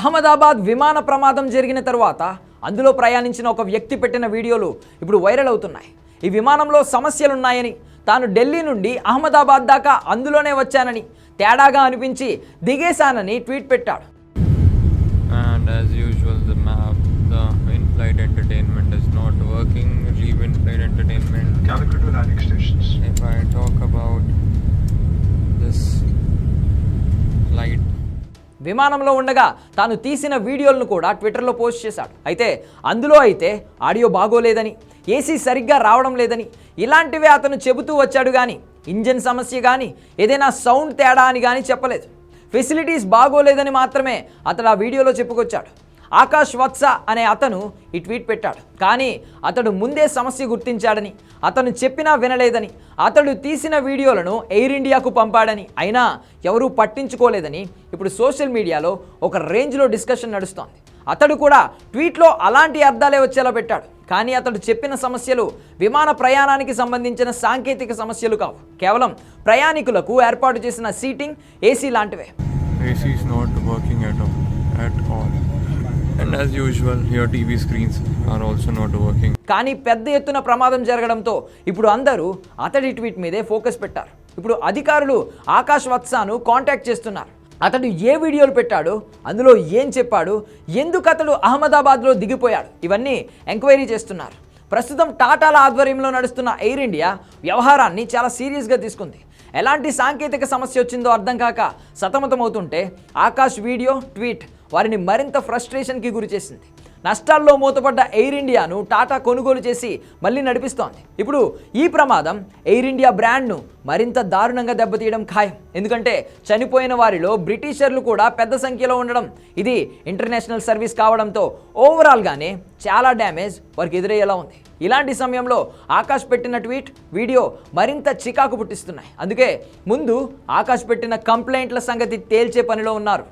అహ్మదాబాద్ విమాన ప్రమాదం జరిగిన తర్వాత అందులో ప్రయాణించిన ఒక వ్యక్తి పెట్టిన వీడియోలు ఇప్పుడు వైరల్ అవుతున్నాయి. ఈ విమానంలో సమస్యలున్నాయని, తాను ఢిల్లీ నుండి అహ్మదాబాద్ దాకా అందులోనే వచ్చానని, తేడాగా అనిపించి దిగేశానని ట్వీట్ పెట్టాడు. And as usual, the in-flight entertainment is not working. Leave in-flight entertainment. Calicut to landing stations. If I talk about this flight. విమానంలో ఉండగా తాను తీసిన వీడియోలను కూడా ట్విట్టర్లో పోస్ట్ చేశాడు. అందులో ఆడియో బాగోలేదని, ఏసీ సరిగ్గా రావడం లేదని ఇలాంటివే అతను చెబుతూ వచ్చాడు కానీ ఇంజన్ సమస్య కానీ ఏదైనా సౌండ్ తేడా అని కానీ చెప్పలేదు. ఫెసిలిటీస్ బాగోలేదని మాత్రమే అతడు ఆ వీడియోలో చెప్పుకొచ్చాడు. ఆకాష్ వత్స అనే అతను ఈ ట్వీట్ పెట్టాడు. కానీ అతడు ముందే సమస్య గుర్తించాడని, అతను చెప్పినా వినలేదని, అతడు తీసిన వీడియోలను ఎయిర్ ఇండియాకు పంపాడని, అయినా ఎవరూ పట్టించుకోలేదని ఇప్పుడు సోషల్ మీడియాలో ఒక రేంజ్లో డిస్కషన్ నడుస్తోంది. అతడు కూడా ట్వీట్లో అలాంటి అర్థాలే వచ్చేలా పెట్టాడు. కానీ అతడు చెప్పిన సమస్యలు విమాన ప్రయాణానికి సంబంధించిన సాంకేతిక సమస్యలు కావు, కేవలం ప్రయాణికులకు ఏర్పాటు చేసిన సీటింగ్, ఏసీ లాంటివే. AC is not working at all. And as usual, your TV screens are also not working. కానీ పెద్ద ఎత్తున ప్రమాదం జరగడంతో ఇప్పుడు అందరూ అతడి ట్వీట్ మీదే ఫోకస్ పెట్టారు. ఇప్పుడు అధికారులు ఆకాష్ వత్సాను కాంటాక్ట్ చేస్తున్నారు. అతడు ఏ వీడియోలు పెట్టాడు, అందులో ఏం చెప్పాడు, ఎందుకు అతడు అహ్మదాబాద్లో దిగిపోయాడు, ఇవన్నీ ఎంక్వైరీ చేస్తున్నారు. ప్రస్తుతం టాటాల ఆధ్వర్యంలో నడుస్తున్న ఎయిర్ ఇండియా వ్యవహారాన్ని చాలా సీరియస్గా తీసుకుంది. ఎలాంటి సాంకేతిక సమస్య వచ్చిందో అర్థం కాక సతమతమవుతుంటే ఆకాష్ వీడియో, ట్వీట్ వారిని మరింత ఫ్రస్ట్రేషన్కి గురి చేసింది. నష్టాల్లో మూతపడ్డ ఎయిర్ ఇండియాను టాటా కొనుగోలు చేసి మళ్ళీ నడిపిస్తోంది. ఇప్పుడు ఈ ప్రమాదం ఎయిర్ ఇండియా బ్రాండ్ను మరింత దారుణంగా దెబ్బతీయడం ఖాయం. ఎందుకంటే చనిపోయిన వారిలో బ్రిటిషర్లు కూడా పెద్ద సంఖ్యలో ఉండడం, ఇది ఇంటర్నేషనల్ సర్వీస్ కావడంతో ఓవరాల్గానే చాలా డ్యామేజ్ వారికి ఎదురయ్యేలా ఉంది. ఇలాంటి సమయంలో ఆకాష్ పెట్టిన ట్వీట్, వీడియో మరింత చికాకు పుట్టిస్తున్నాయి. అందుకే ముందు ఆకాష్ పెట్టిన కంప్లైంట్ల సంగతి తేల్చే పనిలో ఉన్నారు.